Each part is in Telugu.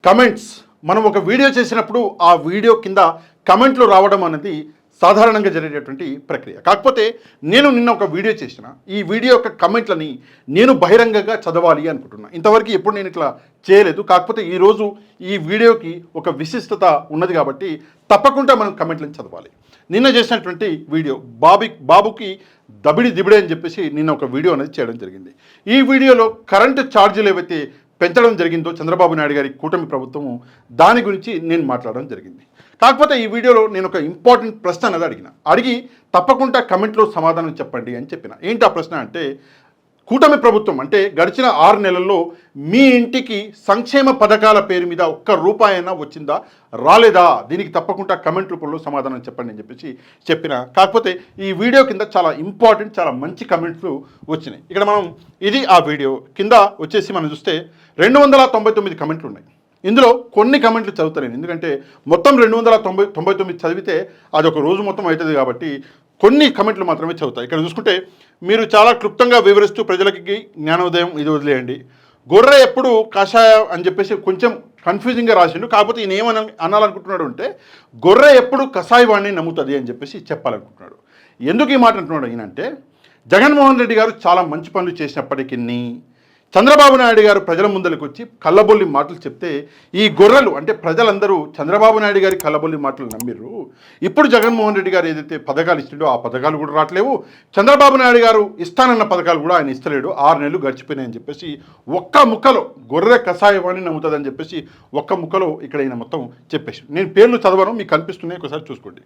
కమెంట్స్ మనం ఒక వీడియో చేసినప్పుడు ఆ వీడియో కింద కమెంట్లు రావడం అనేది సాధారణంగా జరిగేటువంటి ప్రక్రియ. కాకపోతే నేను నిన్న ఒక వీడియో చేసిన ఈ వీడియో యొక్క కమెంట్లని నేను బహిరంగంగా చదవాలి అనుకుంటున్నా. ఇంతవరకు ఎప్పుడు నేను ఇట్లా చేయలేదు. కాకపోతే ఈరోజు ఈ వీడియోకి ఒక విశిష్టత ఉన్నది కాబట్టి తప్పకుండా మనం కమెంట్లను చదవాలి. నిన్న చేసినటువంటి వీడియో బాబుకి దబిడి దిబిడే అని చెప్పేసి నిన్న ఒక వీడియో అనేది చేయడం జరిగింది. ఈ వీడియోలో కరెంటు ఛార్జీలు ఏవైతే పెంచడం జరిగిందో చంద్రబాబు నాయుడు గారి కూటమి ప్రభుత్వము దాని గురించి నేను మాట్లాడడం జరిగింది. కాకపోతే ఈ వీడియోలో నేను ఒక ఇంపార్టెంట్ ప్రశ్న అనేది అడిగి తప్పకుండా కమెంట్లో సమాధానం చెప్పండి అని చెప్పిన. ఏంటి ఆ ప్రశ్న అంటే, కూటమి ప్రభుత్వం అంటే గడిచిన 6 నెలల్లో మీ ఇంటికి సంక్షేమ పథకాల పేరు మీద ఒక్క రూపాయి అయినా వచ్చిందా రాలేదా, దీనికి తప్పకుండా కమెంట్ రూపంలో సమాధానం చెప్పండి అని చెప్పేసి చెప్పిన. కాకపోతే ఈ వీడియో కింద చాలా ఇంపార్టెంట్ చాలా మంచి కమెంట్లు వచ్చినాయి. ఇక్కడ మనం ఇది ఆ వీడియో కింద వచ్చేసి మనం చూస్తే 299 కమెంట్లు ఉన్నాయి. ఇందులో కొన్ని కమెంట్లు చదువుతాను ఎందుకంటే మొత్తం 299 చదివితే అది ఒక రోజు మొత్తం అవుతుంది కాబట్టి కొన్ని కమెంట్లు మాత్రమే చదువుతాయి. ఇక్కడ చూసుకుంటే మీరు చాలా క్లుప్తంగా వివరిస్తూ ప్రజలకి జ్ఞానోదయం ఇది వదిలేయండి. గొర్రె ఎప్పుడు కషాయం అని చెప్పేసి కొంచెం కన్ఫ్యూజింగ్గా రాసిండు. కాకపోతే ఈయన ఏమని అనాలనుకుంటున్నాడు అంటే గొర్రె ఎప్పుడు కషాయవాణ్ణి నమ్ముతుంది అని చెప్పేసి చెప్పాలనుకుంటున్నాడు. ఎందుకు ఈ మాట అంటున్నాడు ఈయన అంటే, జగన్మోహన్ రెడ్డి గారు చాలా మంచి పనులు చేసినప్పటికీ చంద్రబాబు నాయుడు గారు ప్రజల ముందరికి వచ్చి కళ్ళబొల్లి మాటలు చెప్తే ఈ గొర్రెలు అంటే ప్రజలందరూ చంద్రబాబు నాయుడు గారి కళ్ళబొల్లి మాటలు నమ్మిర్రు. ఇప్పుడు జగన్మోహన్ రెడ్డి గారు ఏదైతే పథకాలు ఇచ్చిండో ఆ పథకాలు కూడా రావట్లేవు. చంద్రబాబు నాయుడు గారు ఇస్తానన్న పథకాలు కూడా ఆయన ఇస్తలేడు. 6 నెలలు గడిచిపోయినాయని చెప్పేసి ఒక్క ముక్కలో గొర్రె కషాయవాణి నమ్ముతుందని చెప్పేసి ఒక్క ముక్కలో ఇక్కడ ఈయన మొత్తం చెప్పేసి, నేను పేర్లు చదవను మీకు కనిపిస్తున్నాయి ఒకసారి చూసుకోండి.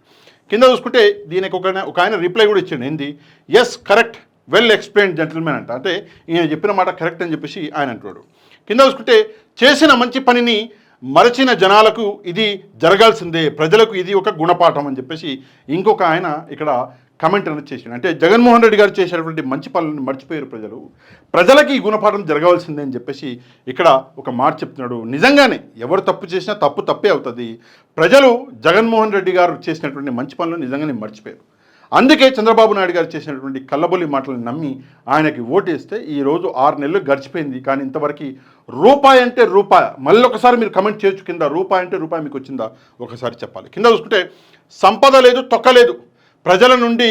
కింద చూసుకుంటే దీనికి ఒక ఆయన రిప్లై కూడా ఇచ్చిండు. ఏంది, yes correct well explained gentlemen అంట. అంటే ఈయన చెప్పిన మాట కరెక్ట్ అని చెప్పేసి ఆయన అంటున్నాడు. కింద చూసుకుంటే చేసిన మంచి పనిని మరచిన జనాలకు ఇది జరగాల్సిందే, ప్రజలకు ఇది ఒక గుణపాఠం అని చెప్పేసి ఇంకొక ఆయన ఇక్కడ కమెంట్ అనేది చేసిండు. అంటే జగన్మోహన్ రెడ్డి గారు చేసేటువంటి మంచి పనులను మర్చిపోయారు ప్రజలకి ఈ గుణపాఠం జరగవలసిందే అని చెప్పేసి ఇక్కడ ఒక మాట చెప్తున్నాడు. నిజంగానే ఎవరు తప్పు చేసినా తప్పే అవుతుంది. ప్రజలు జగన్మోహన్ రెడ్డి గారు చేసినటువంటి మంచి పనులు నిజంగానే మర్చిపోయారు. అందుకే చంద్రబాబు నాయుడు గారు చేసినటువంటి కళ్ళబొల్లి మాటలను నమ్మి ఆయనకి ఓటేస్తే ఈరోజు 6 నెలలు గడిచిపోయింది. కానీ ఇంతవరకు రూపాయి అంటే రూపాయి, మళ్ళీ ఒకసారి మీరు కమెంట్ చేయొచ్చు కింద, రూపాయి అంటే రూపాయి మీకు వచ్చిందా ఒకసారి చెప్పాలి. కింద చూసుకుంటే సంపద లేదు తొక్కలేదు, ప్రజల నుండి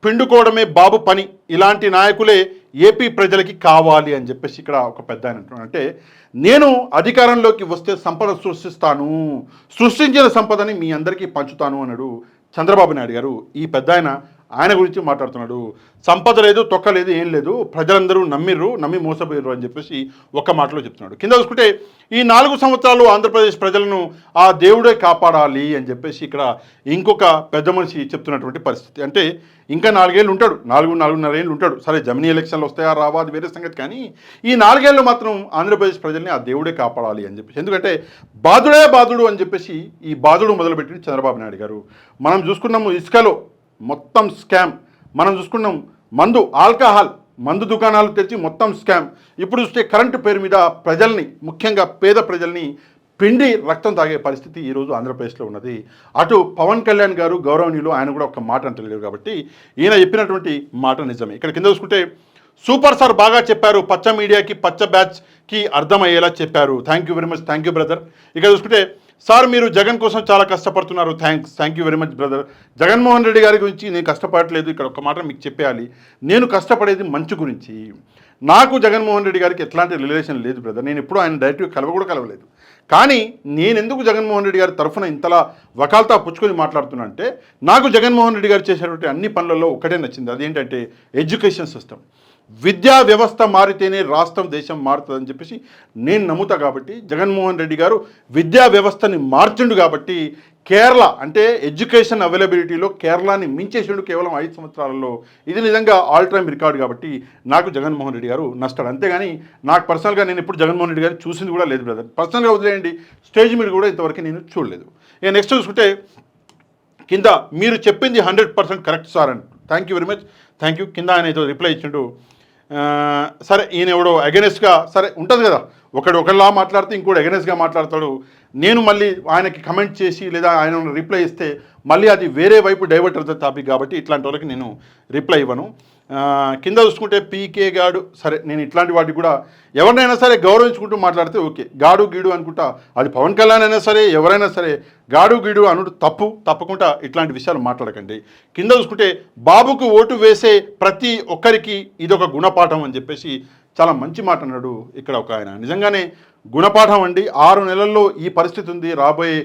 పిండుకోవడమే బాబు పని, ఇలాంటి నాయకులే ఏపీ ప్రజలకి కావాలి అని చెప్పేసి ఇక్కడ ఒక పెద్ద ఆయన అంటున్నాడు. అంటే నేను అధికారంలోకి వస్తే సంపద సృష్టిస్తాను, సృష్టించిన సంపదని మీ అందరికీ పంచుతాను అన్నాడు చంద్రబాబు నాయుడు గారు. ఈ పెద్ద ఆయన గురించి మాట్లాడుతున్నాడు. సంపద లేదు తొక్క లేదు ఏం లేదు, ప్రజలందరూ నమ్మి మోసపోయారు అని చెప్పేసి ఒక్క మాటలో చెప్తున్నాడు. కింద చూసుకుంటే ఈ 4 సంవత్సరాలు ఆంధ్రప్రదేశ్ ప్రజలను ఆ దేవుడే కాపాడాలి అని చెప్పేసి ఇక్కడ ఇంకొక పెద్ద మనిషి చెప్తున్నటువంటి పరిస్థితి. అంటే ఇంకా 4 ఏళ్ళు ఉంటాడు, 4.5 ఏళ్ళు ఉంటాడు. సరే జమినీ ఎలక్షన్లు వస్తాయా రావా అది వేరే సంగతి. కానీ ఈ 4 ఏళ్ళు మాత్రం ఆంధ్రప్రదేశ్ ప్రజల్ని ఆ దేవుడే కాపాడాలి అని చెప్పేసి, ఎందుకంటే బాధుడు అని చెప్పేసి ఈ బాధుడు మొదలుపెట్టింది చంద్రబాబు నాయుడు గారు. మనం చూసుకున్నాము ఇసుకలో మొత్తం స్కామ్, మనం చూసుకున్నాం ఆల్కహాల్ మందు దుకాణాలు తెరిచి మొత్తం స్కామ్. ఇప్పుడు చూస్తే కరెంటు పేరు మీద ప్రజల్ని, ముఖ్యంగా పేద ప్రజల్ని పిండి రక్తం తాగే పరిస్థితి ఈరోజు ఆంధ్రప్రదేశ్లో ఉన్నది. అటు పవన్ కళ్యాణ్ గారు గౌరవనీయులు ఆయన కూడా ఒక మాట అంటలేరు కాబట్టి ఈయన చెప్పినటువంటి మాట నిజమే. ఇక్కడ కింద చూసుకుంటే సూపర్ సార్ బాగా చెప్పారు, పచ్చ మీడియాకి పచ్చ బ్యాచ్కి అర్థమయ్యేలా చెప్పారు, thank you very much, thank you brother. ఇక్కడ చూసుకుంటే సార్ మీరు జగన్ కోసం చాలా కష్టపడుతున్నారు, thank you very much brother. Jaganmohan Reddy గారి గురించి నేను కష్టపడట్లేదు, ఇక్కడ ఒక మాట మీకు చెప్పేయాలి, నేను కష్టపడేది మంచి గురించి. నాకు జగన్మోహన్ రెడ్డి గారికి ఎట్లాంటి రిలేషన్ లేదు బ్రదర్, నేను ఎప్పుడు ఆయన డైరెక్ట్గా కలవలేదు. కానీ నేను ఎందుకు జగన్మోహన్ రెడ్డి గారి తరఫున ఇంతలా వకాల్తా పుచ్చుకొని మాట్లాడుతున్నా అంటే, నాకు జగన్మోహన్ రెడ్డి గారు చేసేటువంటి అన్ని పనులలో ఒకటే నచ్చింది, అదేంటంటే ఎడ్యుకేషన్ సిస్టమ్. విద్యా వ్యవస్థ మారితేనే రాష్ట్రం దేశం మారుతుందని చెప్పేసి నేను నమ్ముతా. కాబట్టి జగన్మోహన్ రెడ్డి గారు విద్యా వ్యవస్థని మార్చిండు కాబట్టి కేరళ అంటే ఎడ్యుకేషన్ అవైలబిలిటీలో కేరళని మించేసిండు కేవలం 5 సంవత్సరాలలో. ఇది నిజంగా ఆల్ టైమ్ రికార్డు కాబట్టి నాకు జగన్మోహన్ రెడ్డి గారు నష్టాడు. అంతేగాని నాకు పర్సనల్గా నేను ఎప్పుడు జగన్మోహన్ రెడ్డి గారిని చూసింది కూడా లేదు బ్రదర్. పర్సనల్గా వదిలేయండి, స్టేజ్ మీద కూడా ఇంతవరకు నేను చూడలేదు. ఇక నెక్స్ట్ చూసుకుంటే కింద మీరు చెప్పింది 100% కరెక్ట్ సార్ అని, thank you very much, thank you. కింద ఆయన ఏదో రిప్లై ఇచ్చిండు. సరే ఈయన ఎవడో అగెనెస్ట్గా, సరే ఉంటుంది కదా, ఒకళ్ళలా మాట్లాడితే ఇంకోటి అగెనెస్ట్గా మాట్లాడతాడు. నేను మళ్ళీ ఆయనకి కమెంట్ చేసి లేదా ఆయన రిప్లై ఇస్తే మళ్ళీ అది వేరే వైపు డైవర్ట్ అవుతుంది టాపిక్ కాబట్టి ఇట్లాంటి వాళ్ళకి నేను రిప్లై ఇవ్వను. కింద చూసుకుంటే పీకే గాడు, సరే నేను ఇట్లాంటి వాటికి కూడా ఎవరినైనా సరే గౌరవించుకుంటూ మాట్లాడితే ఓకే. గాడు గీడు అనుకుంటా అది పవన్ కళ్యాణ్ అయినా సరే ఎవరైనా సరే గాడు గీడు అనుడు తప్పు. తప్పకుండా ఇట్లాంటి విషయాలు మాట్లాడకండి. కింద చూసుకుంటే బాబుకు ఓటు వేసే ప్రతి ఒక్కరికి ఇదొక గుణపాఠం అని చెప్పేసి చాలా మంచి మాట అన్నాడు ఇక్కడ ఒక ఆయన. నిజంగానే గుణపాఠం అండి. 6 నెలల్లో ఈ పరిస్థితి ఉంది, రాబోయే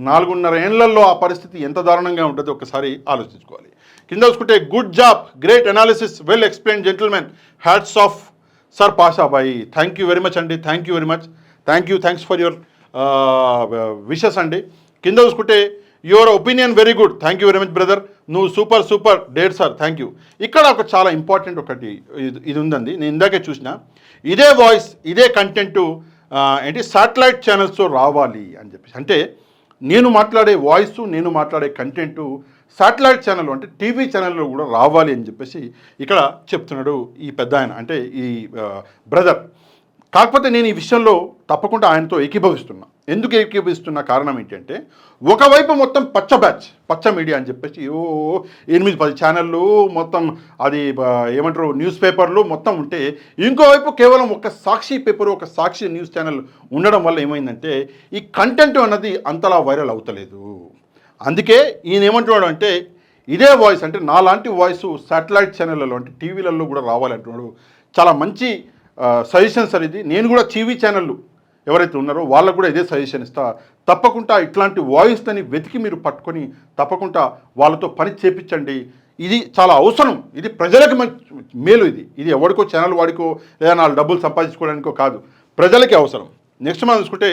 4.5 ఏళ్లలో ఆ పరిస్థితి ఎంత దారుణంగా ఉంటుందో ఒకసారి ఆలోచించుకోవాలి. కింద చూసుకుంటే good job, great analysis, well explain gentlemen, hats off sir Pashabhai. Thank you very much అండి, thank you very much, thanks for your wishes అండి. కింద చూసుకుంటే your opinion very good, thank you very much brother, నువ్వు super date sir, thank you. ఇక్కడ ఒక చాలా ఇంపార్టెంట్ ఒకటి ఇది ఉందండి, నేను ఇందాకే చూసిన. ఇదే వాయిస్ ఇదే కంటెంటు ఏంటి శాటిలైట్ ఛానల్స్లో రావాలి అని చెప్పేసి, అంటే నేను మాట్లాడే వాయిస్ నేను మాట్లాడే కంటెంటు శాటిలైట్ ఛానల్ అంటే టీవీ ఛానల్లో కూడా రావాలి అని చెప్పేసి ఇక్కడ చెప్తున్నాడు ఈ పెద్ద ఆయన, అంటే ఈ బ్రదర్. కాకపోతే నేను ఈ విషయంలో తప్పకుండా ఆయనతో ఏకీభవిస్తున్నా. ఎందుకు ఏకీభవిస్తున్న కారణం ఏంటంటే, ఒకవైపు మొత్తం పచ్చ మీడియా అని చెప్పేసి 8-10 ఛానళ్ళు మొత్తం అది ఏమంటారు న్యూస్ పేపర్లు మొత్తం ఉంటే, ఇంకోవైపు కేవలం ఒక సాక్షి పేపరు ఒక సాక్షి న్యూస్ ఛానల్ ఉండడం వల్ల ఏమైందంటే ఈ కంటెంట్ అన్నది అంతలా వైరల్ అవుతలేదు. అందుకే ఈయన ఏమంటున్నాడు అంటే ఇదే వాయిస్ అంటే నాలాంటి వాయిస్ శాటిలైట్ ఛానళ్ళలో అంటే టీవీలలో కూడా రావాలంటున్నాడు. చాలా మంచి సజెషన్స్ అనేది. నేను కూడా టీవీ ఛానళ్ళు ఎవరైతే ఉన్నారో వాళ్ళకు కూడా ఇదే సజెషన్ ఇస్తా. తప్పకుండా ఇట్లాంటి వాయిస్ని వెతికి మీరు పట్టుకొని తప్పకుండా వాళ్ళతో పని చేపించండి. ఇది చాలా అవసరం, ఇది ప్రజలకు మేలు. ఇది ఎవరికో ఛానల్ వాడికో లేదా 4 డబ్బులు సంపాదించుకోవడానికో కాదు, ప్రజలకి అవసరం. నెక్స్ట్ మనం చూసుకుంటే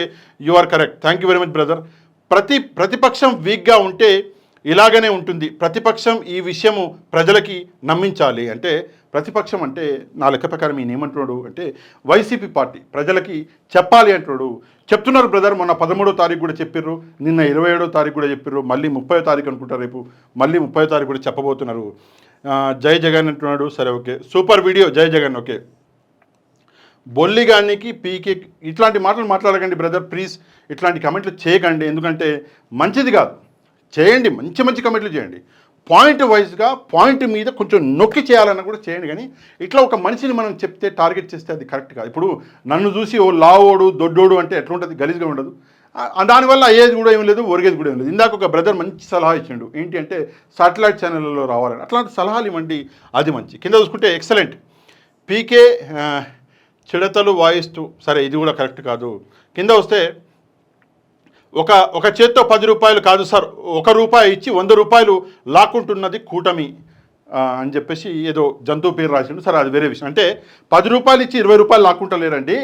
you are correct, thank you very much brother. ప్రతిపక్షం వీక్గా ఉంటే ఇలాగనే ఉంటుంది. ప్రతిపక్షం ఈ విషయము ప్రజలకి నమ్మించాలి. అంటే ప్రతిపక్షం అంటే నా లెక్క ప్రకారం ఈయన ఏమంటున్నాడు అంటే వైసీపీ పార్టీ ప్రజలకి చెప్పాలి అంటున్నాడు. చెప్తున్నారు బ్రదర్, మొన్న 13వ తారీఖు కూడా చెప్పిర్రు, నిన్న 27వ తారీఖు కూడా చెప్పిర్రు, మళ్ళీ 30వ తారీఖు అనుకుంటారు, రేపు మళ్ళీ 30వ తారీఖు కూడా చెప్పబోతున్నారు. జై జగన్ అంటున్నాడు, సరే ఓకే, సూపర్ వీడియో, జై జగన్. ఓకే, బొల్లిగానికి పీకే ఇట్లాంటి మాటలు మాట్లాడకండి బ్రదర్, ప్లీజ్ ఇట్లాంటి కమెంట్లు చేయకండి, ఎందుకంటే మంచిది కాదు. చేయండి, మంచి కమెంట్లు చేయండి, పాయింట్ వైజ్గా పాయింట్ మీద కొంచెం నొక్కి చేయాలన్నా కూడా చేయండి. కానీ ఇట్లా ఒక మనిషిని మనం చెప్తే టార్గెట్ చేస్తే అది కరెక్ట్ కాదు. ఇప్పుడు నన్ను చూసి ఓ లావోడు దొడ్డోడు అంటే ఎట్లుంటుంది, గలీజ్గా ఉండదు. దానివల్ల అయ్యేది కూడా ఏం లేదు, ఒరిగేది కూడా ఏం లేదు. ఇందాక ఒక బ్రదర్ మంచి సలహా ఇచ్చిండు, ఏంటి అంటే శాటిలైట్ ఛానళ్ళలో రావాలని. అట్లాంటి సలహాలు ఇవ్వండి, అది మంచి. కింద చూసుకుంటే ఎక్సలెంట్ పీకే చిడతలు వాయిస్తూ, సరే ఇది కూడా కరెక్ట్ కాదు. కింద వస్తే ఒక చేత్తో 10 రూపాయలు కాదు సార్, 1 రూపాయి ఇచ్చి 100 రూపాయలు లాక్కుంటున్నది కూటమి అని చెప్పేసి ఏదో జంతువు పేరు రాసిండు. సరే అది వేరే విషయం. అంటే 10 రూపాయలు ఇచ్చి 20 రూపాయలు లాక్కుంటలేరండి,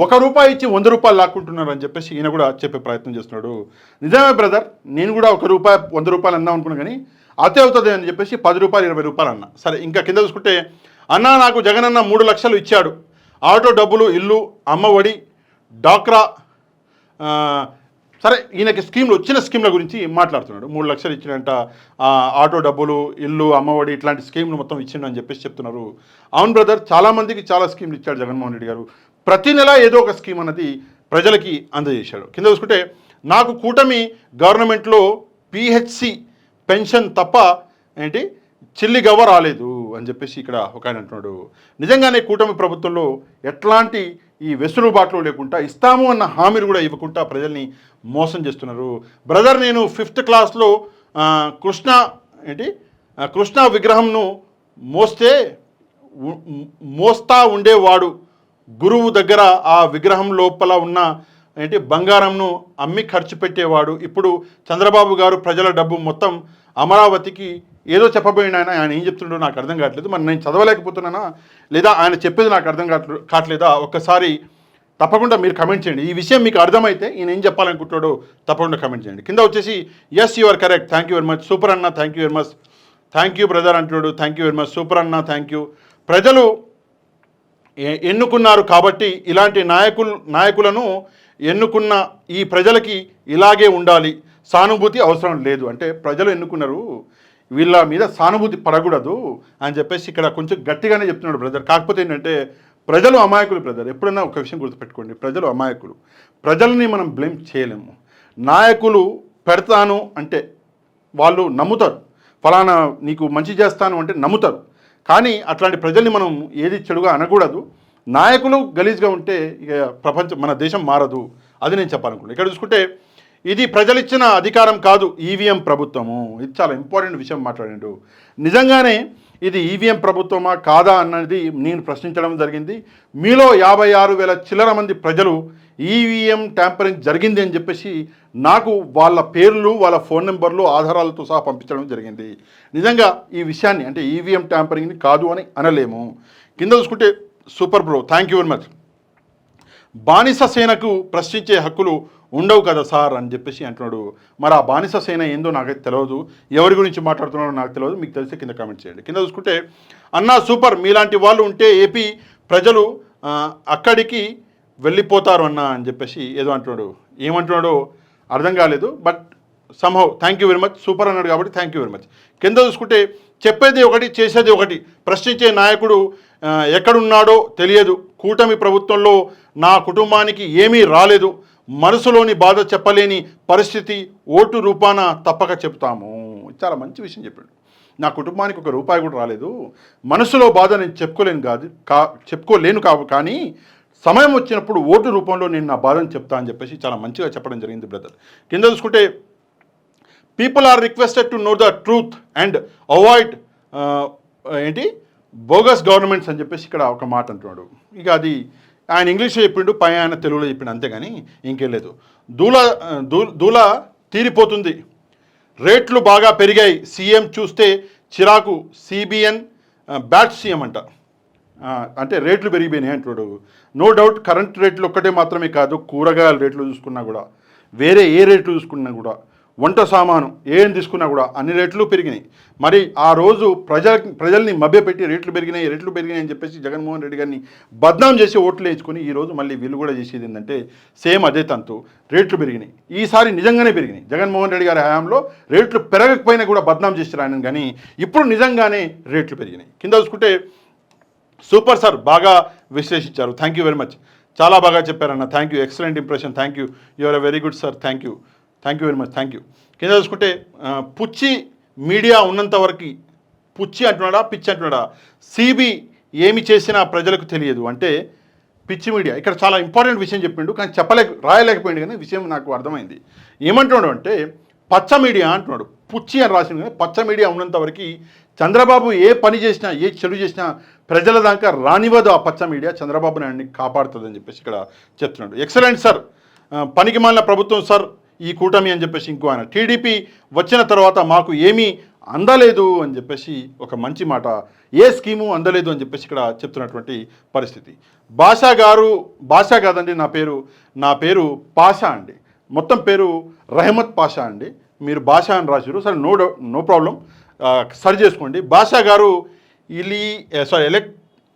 1 రూపాయి ఇచ్చి 100 రూపాయలు లాక్కుంటున్నారు అని చెప్పేసి ఈయన కూడా చెప్పే ప్రయత్నం చేస్తున్నాడు. నిజమే బ్రదర్, నేను కూడా 1 రూపాయి 100 రూపాయలు అందాం అనుకున్నాను, కానీ అతే అవుతుంది అని చెప్పేసి 10 రూపాయలు 20 రూపాయలు అన్న. సరే ఇంకా కింద చూసుకుంటే అన్నా నాకు జగనన్న 3 లక్షలు ఇచ్చాడు, ఆటో డబ్బులు, ఇల్లు, అమ్మఒడి, డాక్రా. సరే ఈయనకి స్కీమ్లు వచ్చిన స్కీమ్ల గురించి మాట్లాడుతున్నాడు. 3 లక్షలు ఇచ్చినంట, ఆటో డబ్బులు, ఇల్లు, అమ్మఒడి ఇట్లాంటి స్కీమ్లు మొత్తం ఇచ్చిండు అని చెప్పేసి చెప్తున్నారు. అవును బ్రదర్, చాలామందికి చాలా స్కీమ్లు ఇచ్చాడు జగన్మోహన్ రెడ్డి గారు. ప్రతి నెల ఏదో ఒక స్కీమ్ అన్నది ప్రజలకి అందజేశాడు. కింద చూసుకుంటే నాకు కూటమి గవర్నమెంట్లో పిహెచ్సి పెన్షన్ తప్ప ఏంటి చిల్లిగవ్వ రాలేదు అని చెప్పేసి ఇక్కడ ఒక ఆయన అంటున్నాడు. నిజంగానే కూటమి ప్రభుత్వంలో ఎట్లాంటి ఈ వెసులుబాట్లు లేకుండా, ఇస్తాము అన్న హామీలు కూడా ఇవ్వకుండా ప్రజల్ని మోసం చేస్తున్నారు. బ్రదర్, నేను 5th క్లాస్లో కృష్ణ విగ్రహంను మోస్తా ఉండేవాడు. గురువు దగ్గర ఆ విగ్రహం లోపల ఉన్న బంగారంను అమ్మి ఖర్చు పెట్టేవాడు. ఇప్పుడు చంద్రబాబు గారు ప్రజల డబ్బు మొత్తం అమరావతికి ఏదో చెప్పబోయిన ఆయన ఏం చెప్తుండో నాకు అర్థం కావట్లేదు. మరి నేను చదవలేకపోతున్నానా లేదా ఆయన చెప్పేది నాకు అర్థం కావట్లేదా? ఒక్కసారి తప్పకుండా మీరు కమెంట్ చేయండి. ఈ విషయం మీకు అర్థమైతే ఈయన ఏం చెప్పాలనుకుంటున్నాడో తప్పకుండా కమెంట్ చేయండి. కింద వచ్చేసి yes you are correct, thank you very much, super అన్న, thank you very much, thank you brother అంటున్నాడు, thank you very much, super అన్న, థ్యాంక్ యూ. ప్రజలు ఎన్నుకున్నారు కాబట్టి ఇలాంటి నాయకులను ఎన్నుకున్న ఈ ప్రజలకి ఇలాగే ఉండాలి, సానుభూతి అవసరం లేదు. అంటే ప్రజలు ఎన్నుకున్నారు, వీళ్ళ మీద సానుభూతి పడకూడదు అని చెప్పేసి ఇక్కడ కొంచెం గట్టిగానే చెప్తున్నాడు బ్రదర్. కాకపోతే ఏంటంటే ప్రజలు అమాయకులు బ్రదర్. ఎప్పుడైనా ఒక విషయం గుర్తుపెట్టుకోండి, ప్రజలు అమాయకులు. ప్రజల్ని మనం బ్లేమ్ చేయలేము. నాయకులు పెడతాను అంటే వాళ్ళు నమ్ముతారు, ఫలానా నీకు మంచి చేస్తాను అంటే నమ్ముతారు. కానీ అట్లాంటి ప్రజల్ని మనం ఏది చెడుగా అనకూడదు. నాయకులు గలీజ్గా ఉంటే ఇక ప్రపంచం మన దేశం మారదు, అది నేను చెప్పాలనుకుంటున్నాను. ఇక్కడ చూసుకుంటే ఇది ప్రజలిచ్చిన అధికారం కాదు, ఈవీఎం ప్రభుత్వము. ఇది చాలా ఇంపార్టెంట్ విషయం మాట్లాడిండు. నిజంగానే ఇది ఈవీఎం ప్రభుత్వమా కాదా అన్నది నేను ప్రశ్నించడం జరిగింది. మీలో 56,000 చిల్లర మంది ప్రజలు ఈవీఎం ట్యాంపరింగ్ జరిగింది అని చెప్పేసి నాకు వాళ్ళ పేర్లు, వాళ్ళ ఫోన్ నెంబర్లు, ఆధారాలతో సహా పంపించడం జరిగింది. నిజంగా ఈ విషయాన్ని అంటే ఈవీఎం ట్యాంపరింగ్ని కాదు అని అనలేము. కింద చూసుకుంటే super bro, thank you very much. బానిస సేనకు ప్రశ్నించే హక్కులు ఉండవు కదా సార్ అని చెప్పేసి అంటున్నాడు. మరి ఆ బానిస సేన ఏందో నాకైతే తెలియదు, ఎవరి గురించి మాట్లాడుతున్నాడో నాకు తెలియదు. మీకు తెలిస్తే కింద కామెంట్ చేయండి. కింద చూసుకుంటే అన్నా సూపర్, మీలాంటి వాళ్ళు ఉంటే ఏపీ ప్రజలు అక్కడికి వెళ్ళిపోతారు అన్న అని చెప్పేసి ఏదో అంటున్నాడు. ఏమంటున్నాడో అర్థం కాలేదు, but somehow thank you very much. Super అన్నాడు కాబట్టి థ్యాంక్ యూ వెరీ మచ్. కింద చూసుకుంటే చెప్పేది ఒకటి చేసేది ఒకటి, ప్రశ్నించే నాయకుడు ఎక్కడున్నాడో తెలియదు. కూటమి ప్రభుత్వంలో నా కుటుంబానికి ఏమీ రాలేదు, మనసులోని బాధ చెప్పలేని పరిస్థితి, ఓటు రూపాన తప్పక చెప్తాము. చాలా మంచి విషయం చెప్పాడు. నా కుటుంబానికి ఒక రూపాయి కూడా రాలేదు, మనసులో బాధ నేను చెప్పుకోలేను కానీ సమయం వచ్చినప్పుడు ఓటు రూపంలో నేను నా బాధను చెప్తా అని చెప్పేసి చాలా మంచిగా చెప్పడం జరిగింది బ్రదర్. కింద చూసుకుంటే people are requested to know the truth and avoid bogus governments అని చెప్పేసి ఇక్కడ ఒక మాట అంటున్నాడు. ఇక అది ఆయన ఇంగ్లీష్లో చెప్పిండు, పై ఆయన తెలుగులో చెప్పిండు, అంతేగాని ఇంకేం లేదు. దూల తీరిపోతుంది, రేట్లు బాగా పెరిగాయి, సీఎం చూస్తే చిరాకు, సిబిఎన్ బ్యాట్ సీఎం అంట. అంటే రేట్లు పెరిగిపోయినాయి అంటున్నాడు. నో డౌట్ కరెంట్ రేట్లు ఒక్కటే మాత్రమే కాదు, కూరగాయల రేట్లు చూసుకున్నా కూడా, వేరే ఏ రేట్లు చూసుకున్నా కూడా, వంట సామాను ఏం తీసుకున్నా కూడా అన్ని రేట్లు పెరిగినాయి. మరి ఆ రోజు ప్రజల్ని మభ్యపెట్టి రేట్లు పెరిగినాయి అని చెప్పేసి జగన్మోహన్ రెడ్డి గారిని బద్నాం చేసి ఓట్లు వేయించుకొని ఈరోజు మళ్ళీ వీళ్ళు కూడా చేసేది ఏంటంటే సేమ్ అదే తంతు, రేట్లు పెరిగినాయి. ఈసారి నిజంగానే పెరిగినాయి. జగన్మోహన్ రెడ్డి గారి హయాంలో రేట్లు పెరగకపోయినా కూడా బద్నాం చేశారు ఆయన, కానీ ఇప్పుడు నిజంగానే రేట్లు పెరిగినాయి. కింద చూసుకుంటే సూపర్ సార్, బాగా విశ్లేషించారు, థ్యాంక్ యూ వెరీ మచ్. చాలా బాగా చెప్పారన్న, thank you, excellent impression, thank you, you are a very good sir, thank you very much, thank you. కింద చూసుకుంటే పుచ్చి మీడియా ఉన్నంత వరకు, పుచ్చి అంటున్నాడా పిచ్చి అంటున్నాడా, సిబి ఏమి చేసినా ప్రజలకు తెలియదు అంటే పిచ్చి మీడియా. ఇక్కడ చాలా ఇంపార్టెంట్ విషయం చెప్పిండు, కానీ రాయలేకపోయింది, కానీ విషయం నాకు అర్థమైంది. ఏమంటున్నాడు అంటే పచ్చ మీడియా అంటున్నాడు. పుచ్చి అని రాసింది, కానీ పచ్చ మీడియా ఉన్నంత వరకు చంద్రబాబు ఏ పని చేసినా, ఏ చెడు చేసినా ప్రజల దాకా రానివ్వదు ఆ పచ్చ మీడియా, చంద్రబాబు నాయుడిని కాపాడుతుందని చెప్పేసి ఇక్కడ చెప్తున్నాడు. ఎక్సలెంట్ సార్, పనికి మాలిన ప్రభుత్వం సార్ ఈ కూటమి అని చెప్పేసి ఇంకో ఆయన. టీడీపీ వచ్చిన తర్వాత మాకు ఏమీ అందలేదు అని చెప్పేసి ఒక మంచి మాట, ఏ స్కీము అందలేదు అని చెప్పేసి ఇక్కడ చెప్తున్నటువంటి పరిస్థితి. భాషా కాదండి, నా పేరు పాషా అండి, మొత్తం పేరు రహమత్ పాషా అండి, మీరు భాషా అని రాశారు సరే, నో ప్రాబ్లం, సరి చేసుకోండి. భాషా గారు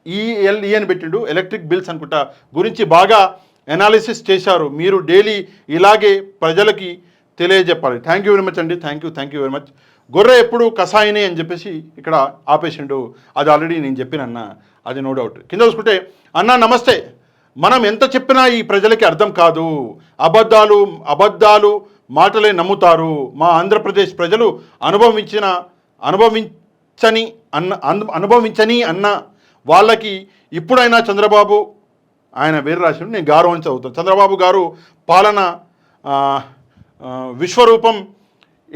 ఈఎల్ఈ అని పెట్టిండు, ఎలక్ట్రిక్ బిల్స్ అనుకుంటా గురించి బాగా అనాలిసిస్ చేశారు. మీరు డైలీ ఇలాగే ప్రజలకి తెలియజెప్పాలి. థ్యాంక్ యూ వెరీ మచ్ అండి, థ్యాంక్ యూ వెరీ మచ్. గొర్రె ఎప్పుడు కషాయనే అని చెప్పేసి ఇక్కడ ఆపేసిండు, అది ఆల్రెడీ నేను చెప్పినన్నా, అది నో డౌట్. కింద చూసుకుంటే అన్నా నమస్తే, మనం ఎంత చెప్పినా ఈ ప్రజలకి అర్థం కాదు, అబద్ధాలు మాటలే నమ్ముతారు. మా ఆంధ్రప్రదేశ్ ప్రజలు అనుభవించని అన్న వాళ్ళకి ఇప్పుడైనా చంద్రబాబు, ఆయన వేరే రాసిన నేను గౌరవం చదువుతాను, చంద్రబాబు గారు పాలన విశ్వరూపం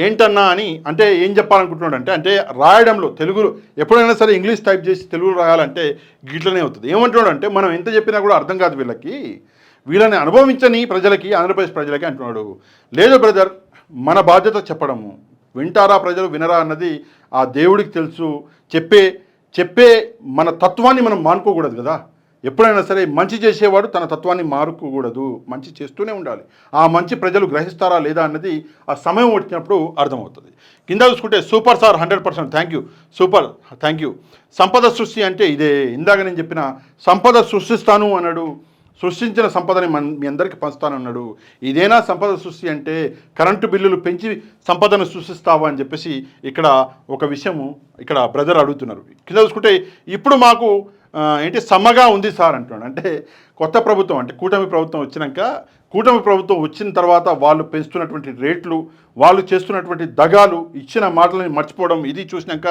ఏంటన్నా అని అంటే ఏం చెప్పాలనుకుంటున్నాడు అంటే రాయడంలో తెలుగులో ఎప్పుడైనా సరే ఇంగ్లీష్ టైప్ చేసి తెలుగులో రాయాలంటే గిట్లనే అవుతుంది. ఏమంటున్నాడు అంటే మనం ఎంత చెప్పినా కూడా అర్థం కాదు వీళ్ళని అనుభవించని ప్రజలకి, ఆంధ్రప్రదేశ్ ప్రజలకి అంటున్నాడు. లేదు బ్రదర్, మన బాధ్యత చెప్పడము, వింటారా ప్రజలు వినరా అన్నది ఆ దేవుడికి తెలుసు. చెప్పే మన తత్వాన్ని మనం మానుకోకూడదు కదా. ఎప్పుడైనా సరే మంచి చేసేవాడు తన తత్వాన్ని మారుకోకూడదు, మంచి చేస్తూనే ఉండాలి. ఆ మంచి ప్రజలు గ్రహిస్తారా లేదా అన్నది ఆ సమయం వచ్చినప్పుడు అర్థమవుతుంది. కింద చూసుకుంటే super sir 100%, thank you super, thank you. సంపద సృష్టి అంటే ఇదే, ఇందాక నేను చెప్పిన సంపద సృష్టిస్తాను అన్నాడు, సృష్టించిన సంపదని మీ అందరికీ పంచుతానన్నాడు. ఇదేనా సంపద సృష్టి అంటే? కరెంటు బిల్లులు పెంచి సంపదను సృష్టిస్తావా అని చెప్పేసి ఇక్కడ ఒక విషయము ఇక్కడ బ్రదర్ అడుగుతున్నారు. కింద చూసుకుంటే ఇప్పుడు మాకు సమ్మగా ఉంది సార్ అంటున్నాడు. అంటే కొత్త ప్రభుత్వం, అంటే కూటమి ప్రభుత్వం వచ్చినాక కూటమి ప్రభుత్వం వచ్చిన తర్వాత వాళ్ళు పెంచుతున్నటువంటి రేట్లు, వాళ్ళు చేస్తున్నటువంటి దగాలు, ఇచ్చిన మాటలని మర్చిపోవడం, ఇది చూసినాక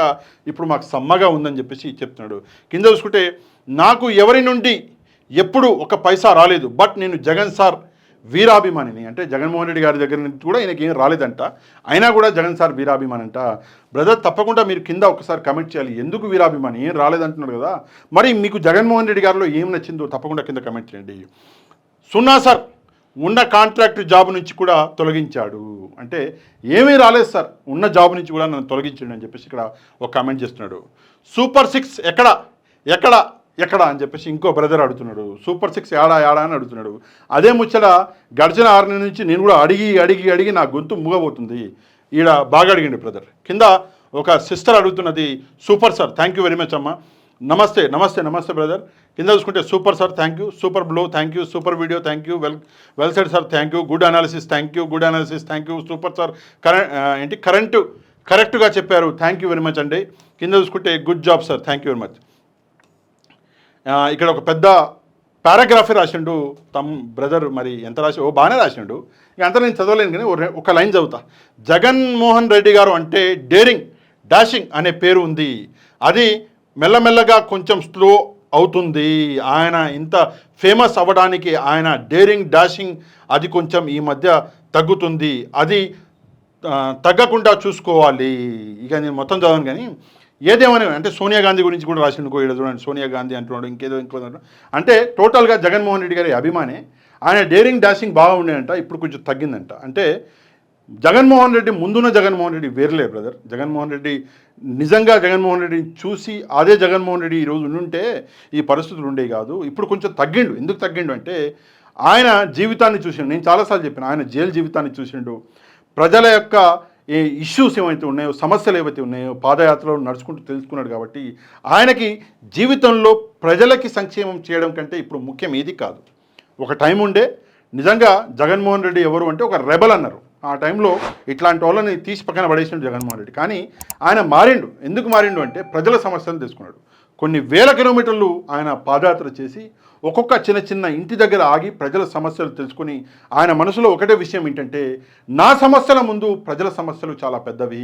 ఇప్పుడు మాకు సమ్మగా ఉందని చెప్పేసి చెప్తున్నాడు. కింద చూసుకుంటే నాకు ఎవరి నుండి ఎప్పుడు ఒక పైసా రాలేదు, బట్ నేను జగన్ సార్ వీరాభిమానిని. అంటే జగన్మోహన్ రెడ్డి గారి దగ్గర నుంచి కూడా ఆయనకి ఏం రాలేదంట, అయినా కూడా జగన్ సార్ వీరాభిమాని అంట. బ్రదర్ తప్పకుండా మీరు కింద ఒకసారి కమెంట్ చేయాలి, ఎందుకు వీరాభిమాని, ఏం రాలేదంటున్నారు కదా, మరి మీకు జగన్మోహన్ రెడ్డి గారిలో ఏం నచ్చిందో తప్పకుండా కింద కమెంట్ చేయండి. సున్నా సార్ ఉన్న కాంట్రాక్ట్ జాబ్ నుంచి కూడా తొలగించాడు, అంటే ఏమీ రాలేదు సార్, ఉన్న జాబ్ నుంచి కూడా నన్ను తొలగించండి అని చెప్పేసి ఇక్కడ ఒక కామెంట్ చేస్తున్నాడు. సూపర్ 6 ఎక్కడ ఎక్కడ ఎక్కడ అని చెప్పేసి ఇంకో బ్రదర్ అడుగుతున్నాడు. సూపర్ 6 ఏడా అని అడుగుతున్నాడు. అదే ముచ్చట గడిచిన 6 నెలల నుంచి నేను కూడా అడిగి నా గొంతు మూగబోతుంది. ఈడ బాగా అడిగిండు బ్రదర్. కింద ఒక సిస్టర్ అడుగుతున్నది, super sir thank you very much అమ్మ, నమస్తే నమస్తే నమస్తే బ్రదర్. కింద చూసుకుంటే super sir thank you, super blow thank you, super video thank you, well said sir thank you, good analysis thank you, good analysis thank you, super sir కరెక్ట్గా చెప్పారు థ్యాంక్ యూ వెరీ మచ్ అండి. కింద చూసుకుంటే good job sir thank you very much. ఇక్కడ ఒక పెద్ద పారాగ్రాఫే రాసిండు బ్రదర్, మరి ఎంత రాసి బాగానే రాసిండు, ఇక అంతా నేను చదవలేను కానీ ఒక లైన్ చదువుతా. జగన్మోహన్ రెడ్డి గారు అంటే డేరింగ్ డాషింగ్ అనే పేరు ఉంది, అది మెల్లమెల్లగా కొంచెం స్లో అవుతుంది. ఆయన ఇంత ఫేమస్ అవ్వడానికి ఆయన డేరింగ్ డాషింగ్ అది కొంచెం ఈ మధ్య తగ్గుతుంది, అది తగ్గకుండా చూసుకోవాలి. ఇక నేను మొత్తం చదవను కానీ ఏదేమని అంటే సోనియా గాంధీ గురించి కూడా రాసిండు. ఇక్కడ చూడండి సోనియా గాంధీ అంటున్నాడు, ఇంకేదో అంటే టోటల్గా జగన్మోహన్ రెడ్డి గారి అభిమానే. ఆయన డేరింగ్ డాషింగ్ బాగా ఉండేదంట, ఇప్పుడు కొంచెం తగ్గిందంట. అంటే జగన్మోహన్ రెడ్డి ముందున్న జగన్మోహన్ రెడ్డి వేర్లే బ్రదర్. జగన్మోహన్ రెడ్డి నిజంగా జగన్మోహన్ రెడ్డిని చూసి అదే జగన్మోహన్ రెడ్డి ఈరోజు ఉండుంటే ఈ పరిస్థితులు ఉండేవి కాదు. ఇప్పుడు కొంచెం తగ్గిండు. ఎందుకు తగ్గిండు అంటే ఆయన జీవితాన్ని చూసిండు. నేను చాలాసార్లు చెప్పాను, ఆయన జైలు జీవితాన్ని చూసిండు. ప్రజల యొక్క ఏ ఇష్యూస్ ఏవైతే ఉన్నాయో, సమస్యలు ఏవైతే ఉన్నాయో పాదయాత్రలో నడుచుకుంటూ తెలుసుకున్నాడు. కాబట్టి ఆయనకి జీవితంలో ప్రజలకి సంక్షేమం చేయడం కంటే ఇప్పుడు ముఖ్యం ఏది కాదు. ఒక టైం ఉండే నిజంగా జగన్మోహన్ రెడ్డి ఎవరు అంటే ఒక రెబల్ అన్నారు. ఆ టైంలో ఇట్లాంటి వాళ్ళని తీసి పక్కన పడేసినాడు జగన్మోహన్ రెడ్డి. కానీ ఆయన మారిండు. ఎందుకు మారిండు అంటే ప్రజల సమస్యలను తెలుసుకున్నాడు. కొన్ని వేల కిలోమీటర్లు ఆయన పాదయాత్ర చేసి ఒక్కొక్క చిన్న ఇంటి దగ్గర ఆగి ప్రజల సమస్యలు తెలుసుకుని ఆయన మనసులో ఒకటే విషయం ఏంటంటే నా సమస్యల ముందు ప్రజల సమస్యలు చాలా పెద్దవి,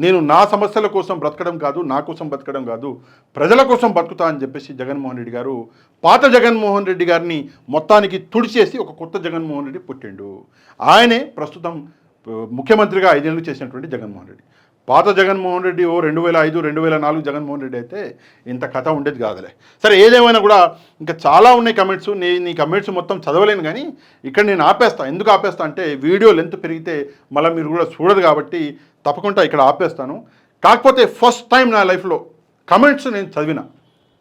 నేను నా సమస్యల కోసం బ్రతకడం కాదు, నా కోసం బ్రతకడం కాదు, ప్రజల కోసం బతుకుతా అని చెప్పేసి జగన్మోహన్ రెడ్డి గారు పాత జగన్మోహన్ రెడ్డి గారిని మొత్తానికి తుడిచేసి ఒక కొత్త జగన్మోహన్ రెడ్డి పుట్టిండు. ఆయనే ప్రస్తుతం ముఖ్యమంత్రిగా 5 ఏళ్ళు చేసినటువంటి జగన్మోహన్ రెడ్డి. పాత జగన్మోహన్ రెడ్డి 2005, 2004 జగన్మోహన్ రెడ్డి అయితే ఇంత కథ ఉండేది కాదులే. సరే ఏదేమైనా కూడా ఇంకా చాలా ఉన్నాయి కమెంట్స్. నేను ఈ కమెంట్స్ మొత్తం చదవలేను కానీ ఇక్కడ నేను ఆపేస్తా. ఎందుకు ఆపేస్తా అంటే వీడియో లెంత్ పెరిగితే మళ్ళీ మీరు కూడా చూడరు కాబట్టి తప్పకుండా ఇక్కడ ఆపేస్తాను. కాకపోతే ఫస్ట్ టైం నా లైఫ్లో కమెంట్స్ నేను చదివిన,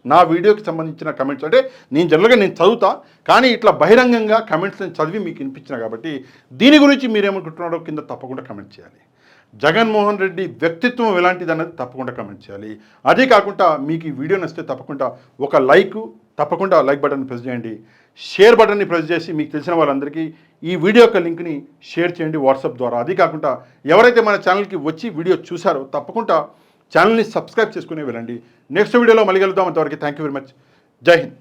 నా వీడియోకి సంబంధించిన కమెంట్స్ అంటే నేను జనరల్గా నేను చదువుతా కానీ ఇట్లా బహిరంగంగా కమెంట్స్ నేను చదివి మీకు వినిపించిన కాబట్టి దీని గురించి మీరేమనుకుంటున్నారో కింద తప్పకుండా కమెంట్ చేయాలి. జగన్మోహన్ రెడ్డి వ్యక్తిత్వం ఎలాంటిది అన్నది తప్పకుండా కమెంట్ చేయాలి. అదే కాకుండా మీకు ఈ వీడియో నచ్చితే తప్పకుండా ఒక తప్పకుండా లైక్ బటన్ ప్రెస్ చేయండి, షేర్ బటన్ని ప్రెస్ చేసి మీకు తెలిసిన వాళ్ళందరికీ ఈ వీడియో యొక్క లింక్ని షేర్ చేయండి వాట్సాప్ ద్వారా. అది కాకుండా ఎవరైతే మన ఛానల్కి వచ్చి వీడియో చూసారో తప్పకుండా ఛానల్ని సబ్స్క్రైబ్ చేసుకుని వెళ్ళండి. నెక్స్ట్ వీడియోలో మళ్ళీ కలుద్దాం. అంతవరకు థ్యాంక్ యూ వెరీ మచ్. జై హింద్.